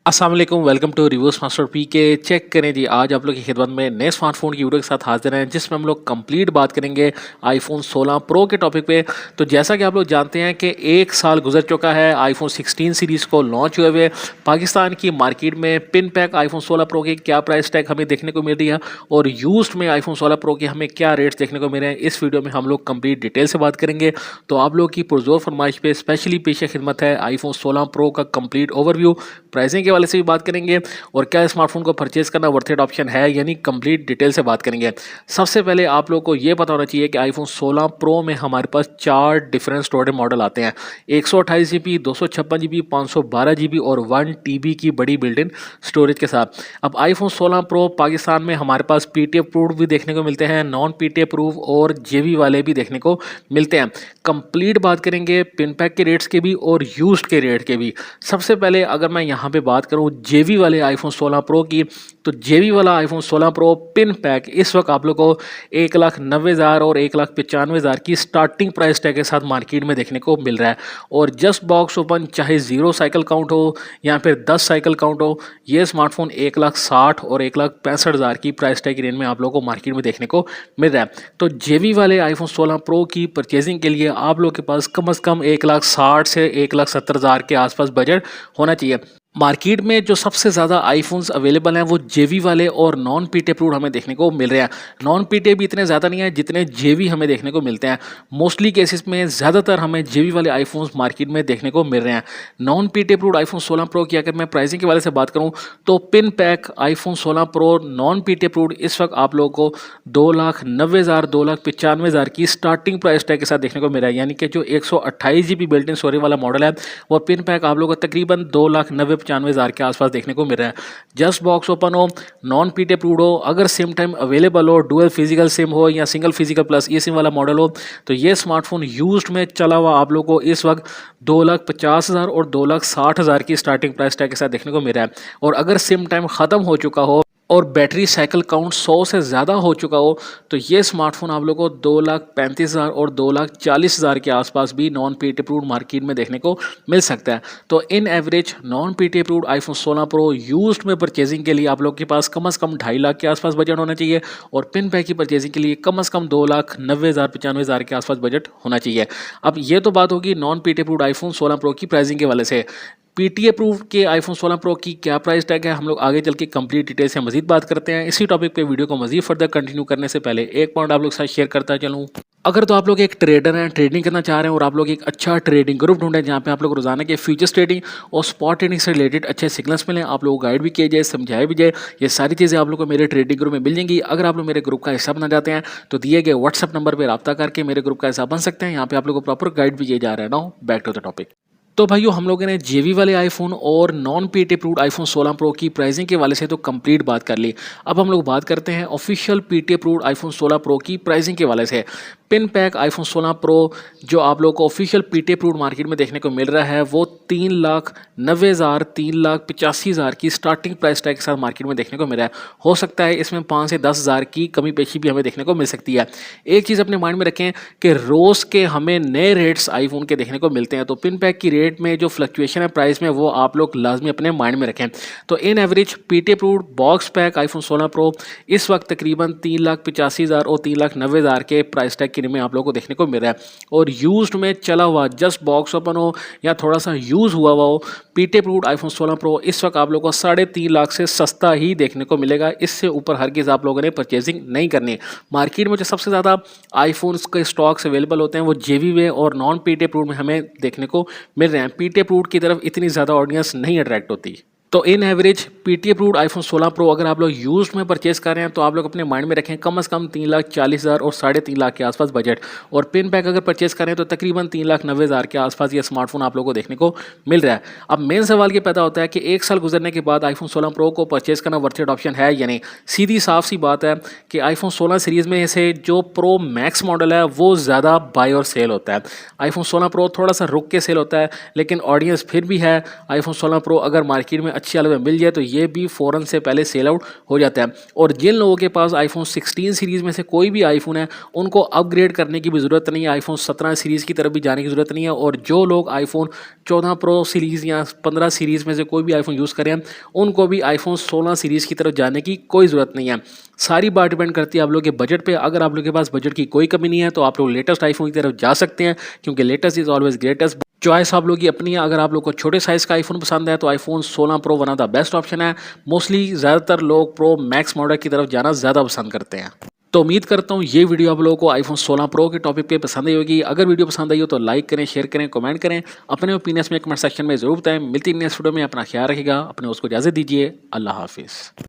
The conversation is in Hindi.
अस्सलाम वालेकुम, welcome to reviews master P K. Check करें जी, आज आप लोग की खिदमत में नए स्मार्टफोन की वीडियो के साथ हाजिर हैं जिसमें हम लोग कंप्लीट बात करेंगे आईफोन 16 प्रो के टॉपिक पे। तो जैसा कि आप लोग जानते हैं कि एक साल गुजर चुका है आईफोन 16 सीरीज़ को लॉन्च हुए हुए। पाकिस्तान की मार्केट में पिन पैक आईफोन 16 प्रो की क्या प्राइस टैग हमें देखने को मिल रही है और यूज्ड में आईफोन 16 प्रो के हमें क्या रेट्स देखने को मिल रहे हैं, इस वीडियो में हम लोग कंप्लीट डिटेल से बात करेंगे। तो आप लोग की पुरजोर फरमाइश पे स्पेशली पेश खिदमत है आईफोन 16 प्रो का कंप्लीट ओवरव्यू, प्राइसिंग के वाले से भी बात करेंगे और क्या स्मार्टफोन को परचेज करना वर्थ इट ऑप्शन है, यानी कंप्लीट डिटेल से बात करेंगे। सबसे पहले आप लोग को ये पता होना चाहिए कि आईफोन 16 प्रो में हमारे पास 4 डिफरेंट स्टोरेज मॉडल आते हैं। 128 GB, 256 GB, 512 GB और 1 TB की बड़ी बिल्ट इन स्टोरेज के साथ। अब आईफोन 16 प्रो पाकिस्तान में हमारे पास पीटीए अप्रूव्ड भी देखने को मिलते हैं, नॉन पीटीए अप्रूव और जेबी वाले भी देखने को मिलते हैं। कंप्लीट बात करेंगे पिन पैक के रेट्स के भी और यूज्ड के रेट के भी। सबसे पहले अगर मैं यहाँ पे बात करूँ जेबी वाले आईफोन 16 प्रो की, तो जेबी वाला आईफोन 16 प्रो पिन पैक इस वक्त आप लोग को 1,90,000 और 1,95,000 की स्टार्टिंग प्राइस टैग के साथ मार्केट में देखने को मिल रहा है। और जस्ट बॉक्स ओपन, चाहे 0 साइकिल काउंट हो या फिर 10 साइकिल काउंट हो, ये स्मार्टफोन 1,60,000 और 1,65,000 की प्राइस टैग रेंज में आप लोग को मार्केट में देखने को मिल रहा है। तो जेबी वाले आईफोन 16 प्रो की परचेजिंग के लिए आप लोग के पास कम से कम 1,60,000 से 1,70,000 के आसपास बजट होना चाहिए। मार्केट में जो सबसे ज़्यादा आईफोन्स अवेलेबल हैं वो जेवी वाले और नॉन पीटे अप्रूव्ड हमें देखने को मिल रहे हैं। नॉन पीटे भी इतने ज़्यादा नहीं है जितने जेवी हमें देखने को मिलते हैं। मोस्टली केसेस में ज़्यादातर हमें जेवी वाले आईफोन्स मार्केट में देखने को मिल रहे हैं। नॉन पीटे अप्रूव्ड आईफोन 16 प्रो की अगर मैं प्राइसिंग के वाले से बात करूँ तो pin pack iPhone 16 pro non पीटे अप्रूव्ड इस वक्त आप लोगों को 2,90,000 2,95,000 की स्टार्टिंग प्राइस टैग के साथ देखने को मिल रहा है। यानी कि जो 128 GB बिल्ट इन स्टोरेज वाला मॉडल है वो पिन पैक आप लोगों को तकरीबन 2,90,95,000 के आसपास देखने को मिल रहा है। जस्ट बॉक्स ओपन हो, नॉन पीटे अप्रूव्ड हो, अगर सेम टाइम अवेलेबल हो, डुअल फिजिकल सिम हो या सिंगल फिजिकल प्लस ई सिम वाला मॉडल हो, तो ये स्मार्टफोन यूज्ड में चला हुआ आप लोगों को इस वक्त 2,50,000 और 2,60,000 की स्टार्टिंग प्राइस टैग के साथ देखने को मिल रहा है। और अगर सिम टाइम ख़त्म हो चुका हो और बैटरी साइकिल काउंट 100 से ज़्यादा हो चुका हो, तो ये स्मार्टफोन आप लोगों को 2,35,000 और 2,40,000 के आसपास भी नॉन पीटी अप्रूव्ड मार्केट में देखने को मिल सकता है। तो इन average non PT approved iPhone 16 pro used में परचेजिंग के लिए आप लोग के पास कम से कम 2.5 लाख के आसपास बजट होना चाहिए और पिन पैक की परचेजिंग के लिए कम से कम 2,90,000 के आसपास बजट होना चाहिए। अब ये तो बात होगी non PT approved iPhone 16 pro की प्राइसिंग के वाले से। पीटी अप्रूव के आईफोन 16 प्रो की क्या प्राइस टैग है, हम लोग आगे चल के कंप्लीट डिटेल से मजीद बात करते हैं। इसी टॉपिक पे वीडियो को मजीद फर्दर कंटिन्यू करने से पहले एक पॉइंट आप लोग साथ शेयर करता चलूँ। अगर तो आप लोग एक ट्रेडर हैं, ट्रेडिंग करना चाह रहे हैं और आप लोग एक अच्छा ट्रेडिंग ग्रुप ढूंढें जहाँ पे आप लोग रोजाना के फ्यूचर्स ट्रेडिंग और स्पॉट ट्रेडिंग से रिलेटेड अच्छे सिग्नल्स मिलें, आप लोग गाइड भी किए जाए, समझाए भी जाए, ये सारी चीज़ें आप लोग को मेरे ट्रेडिंग ग्रुप में मिल जाएंगी। अगर आप लोग मेरे ग्रुप का हिस्सा बनना चाहते हैं तो दिए गए व्हाट्सअप नंबर पर रब्ता करके मेरे ग्रुप का हिस्सा बन सकते हैं। यहाँ पे आप लोग को प्रॉपर गाइड भी किया जा रहा है। Now back to the topic. तो भाइयों, हम लोगों ने जेवी वाले आईफोन और non PT approved iPhone 16 pro की प्राइसिंग के वाले से तो कंप्लीट बात कर ली। अब हम लोग बात करते हैं official PT approved iPhone 16 pro की प्राइसिंग के वाले से। पिन पैक आईफोन 16 प्रो जो आप लोगों को ऑफिशियल पीटी अप्रूव्ड मार्केट में देखने को मिल रहा है वो 3,90,000 3,85,000 की स्टार्टिंग प्राइस टैग के साथ मार्केट में देखने को मिल रहा है। हो सकता है इसमें 5 से 10,000 की कमी पेशी भी हमें देखने को मिल सकती है। एक चीज़ अपने माइंड में रखें कि रोज़ के हमें नए रेट्स आईफोन के देखने को मिलते हैं, तो पिन पैक की रेट में जो फ्लक्चुएशन है प्राइस में वो आप लोग लाजमी अपने माइंड में रखें। तो इन average PT approved box pack iPhone 16 pro इस वक्त तकरीबन 3,85,000 और 3,90,000 के प्राइस टैग में आप लोगों को देखने को मिल रहा है। और यूज्ड में चला हुआ जस्ट बॉक्स ओपन हो या थोड़ा सा यूज हुआ हुआ हो, पीटी अप्रूव्ड आईफोन 16 प्रो इस वक्त आप लोगों को 3.5 लाख से सस्ता ही देखने को मिलेगा। इससे ऊपर हरगिज़ आप लोगों ने परचेजिंग नहीं करनी। मार्केट में जो सबसे ज़्यादा आईफोन्स के स्टॉक्स अवेलेबल होते हैं वो जेवी में और नॉन पीटी अप्रूव्ड में हमें देखने को मिल रहे हैं। पीटी अप्रूव्ड की तरफ इतनी ज़्यादा ऑडियंस नहीं अट्रैक्ट होती। तो इन average PT approved iPhone 16 pro अगर आप लोग यूज्ड में परचेस कर रहे हैं तो आप लोग अपने माइंड में रखें कम से कम 3,40,000 और 3.5 लाख के आसपास बजट। और पिन पैक अगर परचेस करें तो तकरीबन 3,90,000 के आसपास ये स्मार्टफोन आप लोगों को देखने को मिल रहा है। अब मेन सवाल ये पैदा होता है कि एक साल गुजरने के बाद आईफोन 16 प्रो को परचेस करना वर्थ इट ऑप्शन है या नहीं। सीधी साफ सी बात है कि आईफोन 16 सीरीज़ में से जो प्रो मैक्स मॉडल है वो ज़्यादा बाय और सेल होता है। आईफोन 16 प्रो थोड़ा सा रुक के सेल होता है, लेकिन ऑडियंस फिर भी है। आईफोन 16 प्रो अगर मार्केट में अच्छी हालत में मिल जाए तो ये भी फ़ौरन से पहले सेल आउट हो जाता है। और जिन लोगों के पास आईफोन 16 सीरीज़ में से कोई भी आईफोन है, उनको अपग्रेड करने की भी ज़रूरत नहीं है, आईफोन 17 सीरीज़ की तरफ भी जाने की ज़रूरत नहीं है। और जो लोग आईफोन 14 प्रो सीरीज़ या 15 सीरीज़ में से कोई भी आईफोन यूज़ करें, उनको भी आईफोन 16 सीरीज़ की तरफ जाने की कोई ज़रूरत नहीं है। सारी बात डिपेंड करती है आप लोग के बजट पे। अगर आप लोग के पास बजट की कोई कमी नहीं है तो आप लोग लेटेस्ट आईफोन की तरफ जा सकते हैं, क्योंकि latest is always greatest. Choice आप लोग की अपनी है। अगर आप लोग को छोटे साइज़ का आईफोन पसंद है तो iPhone 16 pro one of the best option है। मोस्टली ज़्यादातर लोग प्रो मैक्स मॉडल की तरफ जाना ज़्यादा पसंद करते हैं। तो उम्मीद करता हूँ ये वीडियो आप लोगों को आईफोन 16 प्रो के टॉपिक पे पसंद आई होगी। अगर वीडियो पसंद आई हो तो लाइक करें, शेयर करें, कमेंट करें, अपने ओपिनियंस में कमेंट सेक्शन में ज़रूर बताएं। मिलती है नेक्स्ट वीडियो में, अपना ख्याल रखिएगा, अपने उसको इजाज़त दीजिए। अल्लाह हाफिज़।